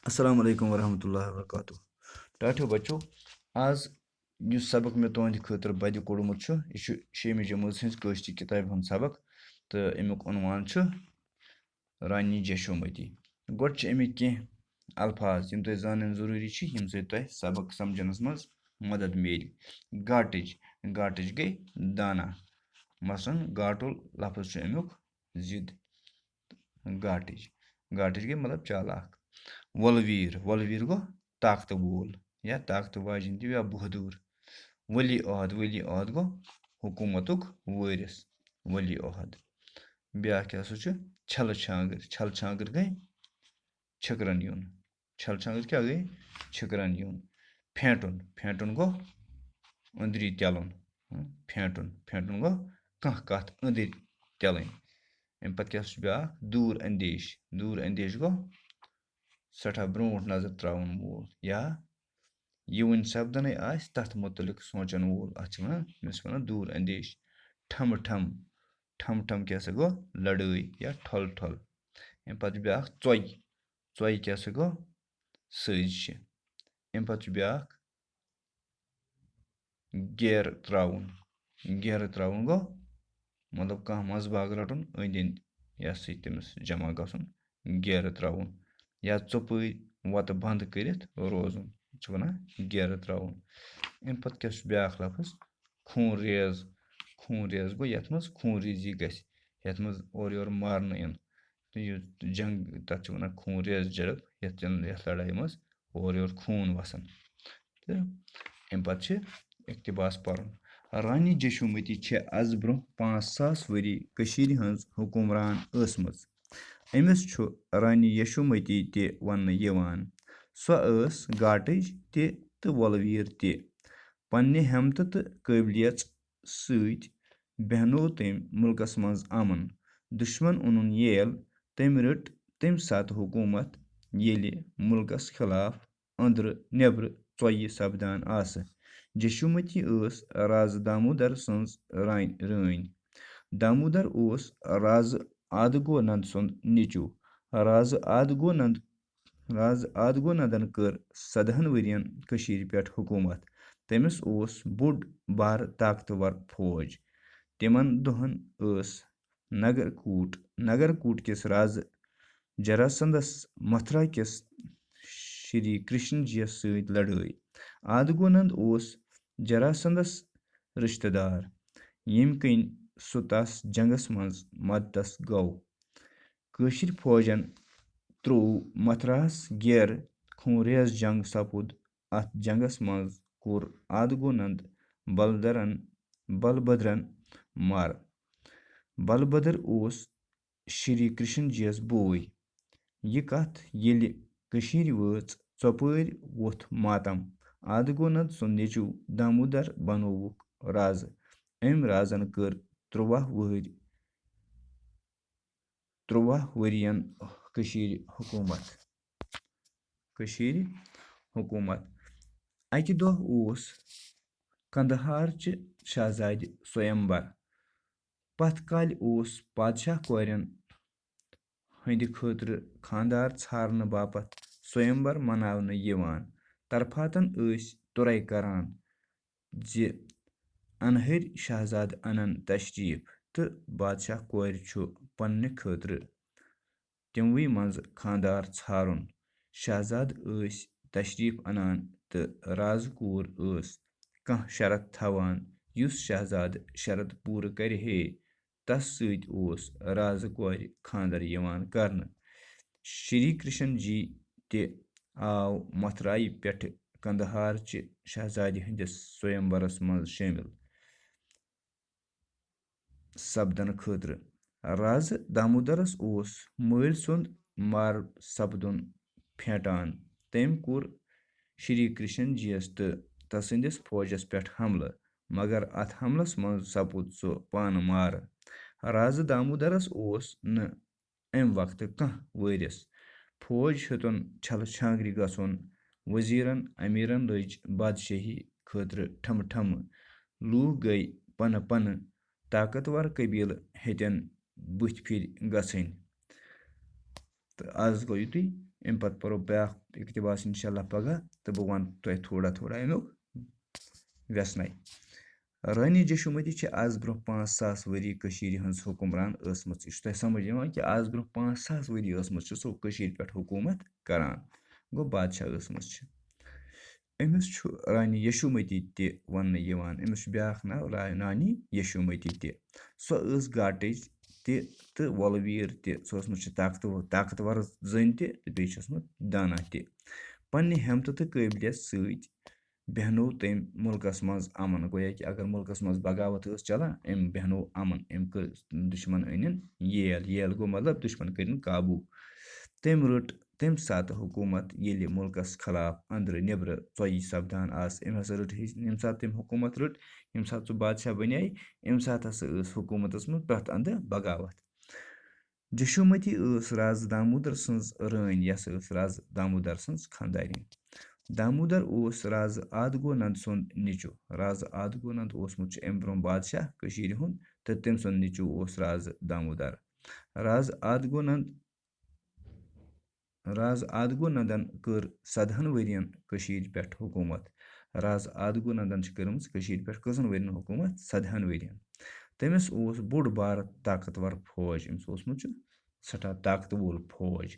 अस्सलाम वालेकुम वरहमतुल्लाहि वबरकातुह। टाठियो बच्चों, आज यु सबक मे तुहंद खतर बदि कोड़मुत छु यह छु 6वीं जमात हंज कश्ती किताब हंद सबक तो अमुक उनवान छु रानी जशोमती। गोड छु अमिक के अल्फाज यम तुह जानन जरूरी छु यम से तुह सबक समझनस मज मदद मिल। गाटज गई दाना, मसलन गाटुल लफ्ज छु अमुक जिद। गाटज गई मतलब चालाक। वलवीर गो ताकत वोल या ताकत वाजिन या बहादुर। वली अहद गो हुकूमतुक वारिस, वली अहद। ब्या क्या छल छांगर गई छकरन यून। छल छांगर क्या गई छकरन यून। फेंटुन गो अंदरी तेलन। फेंटुन गो कह कत अंदर तेलन। अम पत क्या ब्या दूर अंदेश गो सठा ब्रोट नजर त्रावन वोल या वन सपदन आस तथ मुतलिक सोचन वोल वन दूर अंदेश। ठम क्या गो लड़ाई या ठल अम पत ब्या चोय क्या गो सज। अम पत ब्या गेर त्रावन गो मतलब कह मजबाग रटन अंद यह तमिस जमा गसन गेर त्रावन या चोपई वत बंद कर रोजन वन गेर त्रावन। अम पत क्या ब्या लफ्ज खून रेज गो ये मज खून रेजी गत मज और योर मारन इन जंग तथ वन खून रेज झड़प यथ लड़ाई मज और योर खून वसान। तो अम पत इकतबास पर्न। रानी जशोमती आज ब्रो 5,000 वरी हंज हुकुमरान ٲसमٕژ। अमिस छु रानी यशोमती ते वन यवान। सो गाटज ते वलवीर ते। पन्ने हिम्मत तो काबिलियत सत बहनो तम मुल्कस मज अमन। दुश्मन उनुन येल तम रट तम सात हुकूमत येले मुल्कस खिलाफ अंदर नेबर चोय सपदान आस। जशोमती राज दामोदर सन्ज रानी। दामोदर राज आदगो नंद सुंद नीचू। राज आदगो नंदन कर 14 वरियन पे हुकूमत। तमिस बोड़ बार ताकतवर फौज। तिमन दोहन नगरकूट किस राज जरासंदस मथुरा किस श्री कृष्ण जी सत लड़ाई। आदगो नंद जरासंदस रिश्तेदार यम कन सु तस जंगस मज मददस गो। कशिर फौजन त्रो मथुरास गेर खूनरेज जंग सपुद। अत जंगस मज कोर आदगो नंद बलभद्रन मार। बलभद्र श्री कृष्ण जीस बोय। यह कथ येलि कशीर वच चौपर वोथ मातम। आदगो नंद सुन नेचू दामोदर बनोवुक राज। अम राजन कर 13 वरियन हुकूमत। अकि दो कंदहार च शहजाद स्वयंवर। पथ काल बादशाह कोरन हंद खतर खानदार छारन बापत स्वयंवर मनावन यवान। तरफातन तुरई करान ज अनहर शहजाद अनन तशरीफ तो बादशाह कोर छु पन्ने खतर तिमवि मज खानदार छारुन। शहजाद तशरीफ अनान तो राजकूर कह शरत थवान युस शहजाद शरत पूर कर हे तस सत राजकौर खानदर यवान करन। श्री कृष्ण जी ते आव मथुराई पेठ कंदहार च शहजाद हंदिस स्वयंवरस मज शामिल सपदन खतर। राज दामोदरस मल सुंद मार सपदुन फेंटान। तम कोर श्री कृष्ण जीस तो तसंदिस फौजस पे हमल, मगर अत हमलस मज सपुद सो पान मार। राज दामोदरस न अम वक्त कह वारिस। फौज हेतुन छल छांगरी गसन। वजीरन अमीरन लज बादशाही खतर ठम। लूक गई पन ताकतवर कबील हेतन बुथ फिर गसन। तो आज गो युतुई। اَمہِ پَتہٕ پَرو بیٛاکھ اقتباس اِنشاء اللہ پَگاہ تہٕ بہٕ وَنہٕ تۄہہِ تھوڑا تھوڑا اَمیُک وٮ۪سنَے. رانی جشومتی چھِ آز برونٛہہ 5,000 ؤری کٔشیٖرِ ہٕنٛز حُکُمران ٲسمٕژ. یہِ چھُ تۄہہِ سَمٕجھ یِوان کہِ آز برونٛہہ 5,000 ؤری ٲسمٕژ چھِ سُہ کٔشیٖرِ پٮ۪ٹھ حکوٗمت کَران. گوٚو بادشاہ ٲسمٕژ چھِ. أمِس چھُ رانی یشومتی تہِ وَننہٕ یِوان. أمِس چھُ بیٛاکھ ناو رانی یشومتی تہِ. سۄ ٲس گاٹٕچ تہِ تہٕ وۄلویٖر تہِ. سۄ ٲسمٕژ چھِ طاقتور زٔنۍ تہِ تہٕ بیٚیہِ چھِ ٲسمٕژ دانا تہِ. پنٛنہِ ہٮ۪متہٕ تہٕ قٲبلیت سۭتۍ بیٚہنو تٔمۍ مُلکَس منٛز اَمن. گویا کہِ اگر مُلکَس منٛز بغاوت ٲس چلان أمۍ بیٚہنو اَمن. أمۍ کٔر دُشمَن أنِن ییل گوٚو مطلب دُشمَن کٔرِن قابوٗ. تٔمۍ رٔٹ تَمہِ ساتہٕ حکوٗمت ییٚلہِ مُلکَس خلاف أنٛدرٕ نیٚبرٕ ژۄیہِ سَپدان آسہٕ. أمۍ ہسا رٔٹ ییٚمہِ ساتہٕ تٔمۍ حکوٗمت رٔٹ ییٚمہِ ساتہٕ سُہ بادشاہ بَنے اَمہِ ساتہٕ ہسا ٲس حکوٗمتَس منٛز پرٛٮ۪تھ اَندٕ بغاوت. جشومتی ٲس رازٕ دامودر سٕنٛز رٲنۍ. یہِ ہسا ٲس رازٕ دامودر سٕنٛز خانٛدارِنۍ. دامودر اوس رازٕ آدگونند سُنٛد نیٚچوٗ. رازٕ آدگونند اوسمُت چھُ اَمہِ برونٛہہ بادشاہ کٔشیٖرِ ہُنٛد تہٕ تٔمۍ سُنٛد نیٚچوٗ اوس رازٕ دامودر. رازٕ آدگونندن کٔر 17 ؤرین کٔشیٖرِ پٮ۪ٹھ حکوٗمت. رازٕ آدگونندن چھِ کٔرمٕژ کٔشیٖرِ پٮ۪ٹھ کٔژَن ؤرین حکوٗمت 17 ؤرین. تٔمِس اوس بوٚڑ بارٕ طاقتور فوج. أمِس اوسمُت چھُ سٮ۪ٹھاہ طاقتور فوج.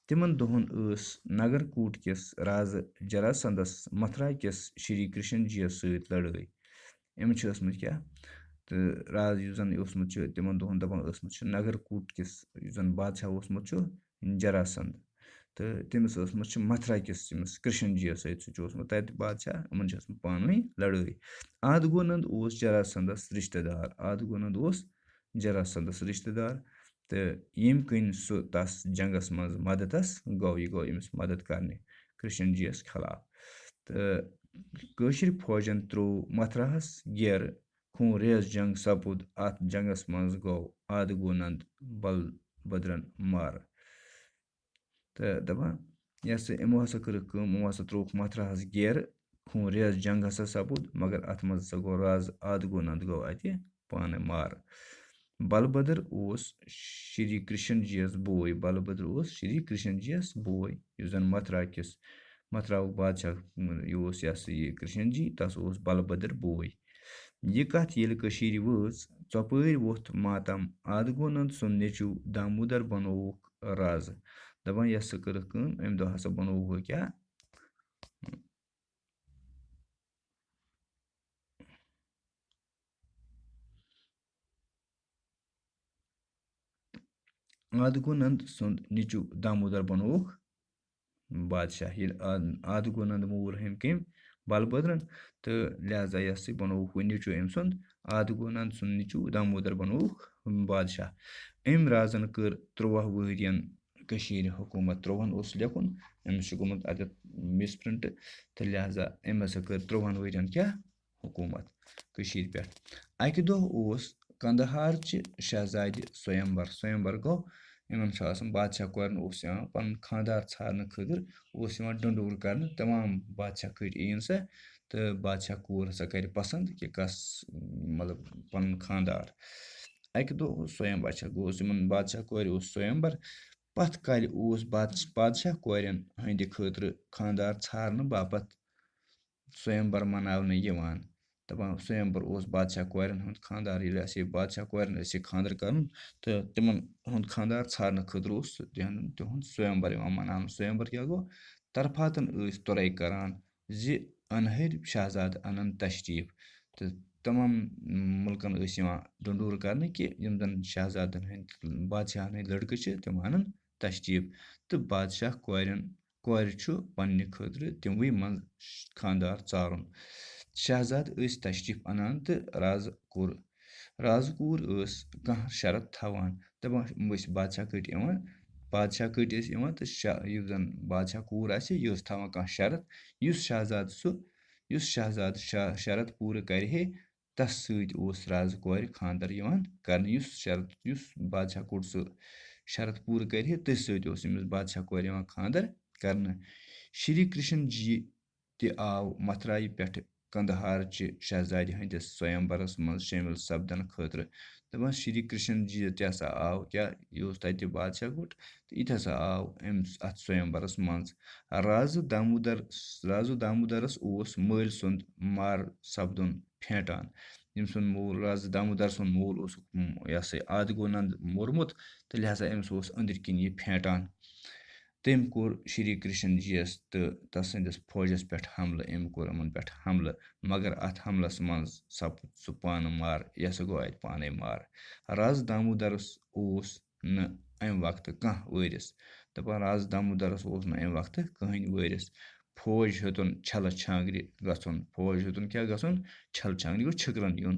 تِمن دۄہن ٲس نگر کوٗٹ کِس رازٕ جراسندس متھرا کِس شری کرشن جِیس سۭتۍ لڑٲے. أمِس چھِ ٲسمٕژ کیٛاہ تہٕ راز یُس زن اوسمُت چھُ تِمن دۄہن دَپان ٲسمٕژ چھِ نگر کوٗٹ کِس یُس زن بادشاہ اوسمُت چھُ جراسنٛد تہٕ تٔمِس ٲسمٕژ چھِ متھرا کِس ییٚمِس کرشن جِیس سۭتۍ. سُہ چھُ اوسمُت تَتہِ بادشاہ. یِمن چھِ ٲسمٕژ پانہٕ ؤنۍ لڑٲے. آدگونند اوس جراسندس رِشتہٕ دار. آدگونند اوس جراسندس رِشتہٕ دار تہٕ ییٚمہِ کِنۍ سُہ تس جنگس منٛز مدتس گوٚو. یہِ گوٚو أمِس مدد کرنہِ کرشن جِیس خلاف. تہٕ کٲشِر فوجن تروو متھراہس گیرٕ. خوٗنریز جنگ سپُد. اتھ جنگس منٛز گوٚو آدگونند بل بدرن مارٕ. تہٕ دپان یہِ ہسا یِمو ہسا کٔرٕکھ کٲم. یِمو ہسا ترووُکھ متھراہس گیرٕ. خوٗنریز جنگ ہسا سپُد مگر اتھ منٛز ہسا گوٚو رازٕ آدگونند گوٚو اتہِ پانہٕ مارٕ. بلبدر اوس شری کرشن جِیس بوے. بلبدر اوس شری کرشن جِیس بوے یُس زن متھراہُک بادشاہ یہِ اوس یہِ ہسا یہِ کرشن جی تس اوس بلبدر بوے. یہِ کتھ ییٚلہِ کٔشیٖرِ وٲژ ژۄپٲرۍ ووٚتھ ماتم. آدگونند سُنٛد نیٚچوٗ دامودر بنووُکھ رازٕ. دپان یہِ ہسا کٔرٕکھ کٲم. اَمہِ دۄہ ہسا بنووُکھ کیٛاہ آدگونند سُنٛد نیٚچوٗ دامودر بنووُکھ بادشاہ. ییٚلہِ آدگونند موٗل ہیٚمۍ کٔمۍ بلبدرن تہٕ لہذا یہِ ہسا بنووُکھ وۄنۍ نیٚچوٗ أمۍ سُنٛد آدگونند سُنٛد نیٚچوٗ دامودر بنووُکھ بادشاہ. أمۍ رازن کٔر 13 ؤرین کٔشیٖرِ حکوٗمت. 13 اوس لیکھُن. أمِس چھُ گوٚمُت اَتٮ۪تھ مِسپرنٹ تہٕ لہذا أمۍ ہسا کٔر 13 ؤرین کیٛاہ حکوٗمت کٔشیٖرِ پٮ۪ٹھ. اکہِ دۄہ اوس قندہارچہِ شہزادِ سویمبر گوٚو یِمن چھُ آسان بادشاہ کورٮ۪ن اوس یِوان پنُن خانٛدار ژھانٛڈنہٕ خٲطرٕ اوس یِوان ڈنڈور کرنہٕ. تمام بادشاہ کٔرۍ یِن سا تہٕ بادشاہ کوٗر ہسا کرِ پسنٛد کہِ کس مطلب پنُن خانٛدار. اکہِ دۄہ اوس سویمبر اوس یِمن بادشاہ کورِ اوس سویمبر. پتھ کالہِ اوس بادشاہ کورٮ۪ن ہٕنٛدِ خٲطرٕ خانٛدار ژھانٛڈنہٕ باپتھ سویمبر مناونہٕ یِوان. دپان سویمبر اوس بادشاہ کورٮ۪ن ہُنٛد خانٛدار. ییٚلہِ اَسہِ بادشاہ کورٮ۪ن ٲسۍ یہِ خانٛدر کرُن تہٕ تِمن ہُنٛد خانٛدار ژھانٛڈنہٕ خٲطرٕ اوس تِہُنٛد سویمبر یِوان مناونہٕ. سویمبر کیٛاہ گوٚو طرفاتن ٲسۍ تۄرے کران زِ أنہٕرۍ شہزادٕ انن تشریٖف تہٕ تمام مُلکن ٲسۍ یِوان ڈنڈور کرنہٕ کہِ یِم زن شہزادن ہٕنٛدۍ بادشاہن ہٕنٛدۍ لڑکہٕ چھِ تِم انن تشریٖف تہٕ بادشاہ کورِ چھُ پننہِ خٲطرٕ تِموٕے منٛز خانٛدار ژارُن. شہزاد ٲسۍ تشریٖف انان تہٕ رازٕ کوٗر ٲس کانٛہہ شرط تھاوان. دپان یِم ٲسۍ بادشاہ کٔٹۍ ٲسۍ یِوان تہٕ یُس زن بادشاہ کوٗر آسہِ یہِ ٲس تھاوان کانٛہہ شرط. یُس شہزادٕ شرط پوٗرٕ کرِ ہے تس سۭتۍ اوس رازٕ کورِ خانٛدر یِوان کرنہٕ. یُس بادشاہ کوٚٹ سُہ شرط پوٗرٕ کرِ ہے تٔتھۍ سۭتۍ اوس أمِس بادشاہ کورِ یِوان خانٛدر کرنہٕ. شری کرشن جی تہِ آو متھرایہِ پٮ۪ٹھٕ कंदहारचि शहजादि हंदिस स्वयंवरस मज शामिल सपदन खतर दपान श्री कृष्ण जी ते हसा आव क्या यह तत बादशाह गुट तो यह हसा आव अत स्वयंवरस मज राजू दामोदरस मल सुंद मार सपदुन फेंटान यम सुन मूल राज दामोदर सुन मूल यह सा आद गोनंद मोरमुत तो लिहाजा अम्स अंदर किन यह फेंटान तम कोर श्री कृष्ण जीस तो तसंदिस फौजस पे हमल अम कोर अमन पे हमल मगर अत हमलस मज सपद सह पान मार यह सा गो अत पाने मार राज दामोदरस न अम वक्त कह वरिस दपान राज दामोदरस न अम वक्त कहन वरिस फौज हेतुन छल छांगरि गन फौज हेतुन क्या गन छल छांगरि गो छिकरन युन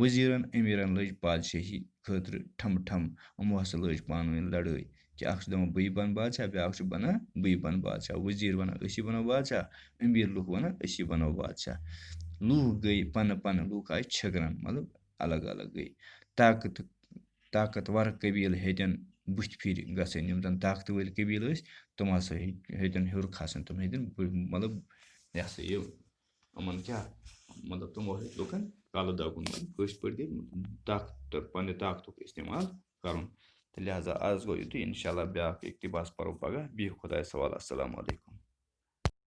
वजीरन अमीरन लज बादशाही खतर ठम ठम अमो हसा लज पान वन लड़ाई कि अख दपान बी बन बादशाह ब्याक बना बी बन बादशाह वजीर वन असी बनो बादशाह अमीर लूक वन असी बनो बादशाह लूक गई पन पन लूक आय छिकरन मतलब अलग अलग गई ताकतवर कबील हेतन बुथ फिर गसन यम जन ताकत वल कबील तुम हसा हेतन हेर खसन तुम हेतन मतलब यह सा ये अमन क्या मतलब तुम लुकन कल दगुन कश पे गई ताकत पन्ने ताकत इस्तेमाल कर तो लिहाजा आज गो युत इंशाल्लाह ब्याक इकतबास परो पगह बिह खुदा सवाल अस्सलाम वालेकुम।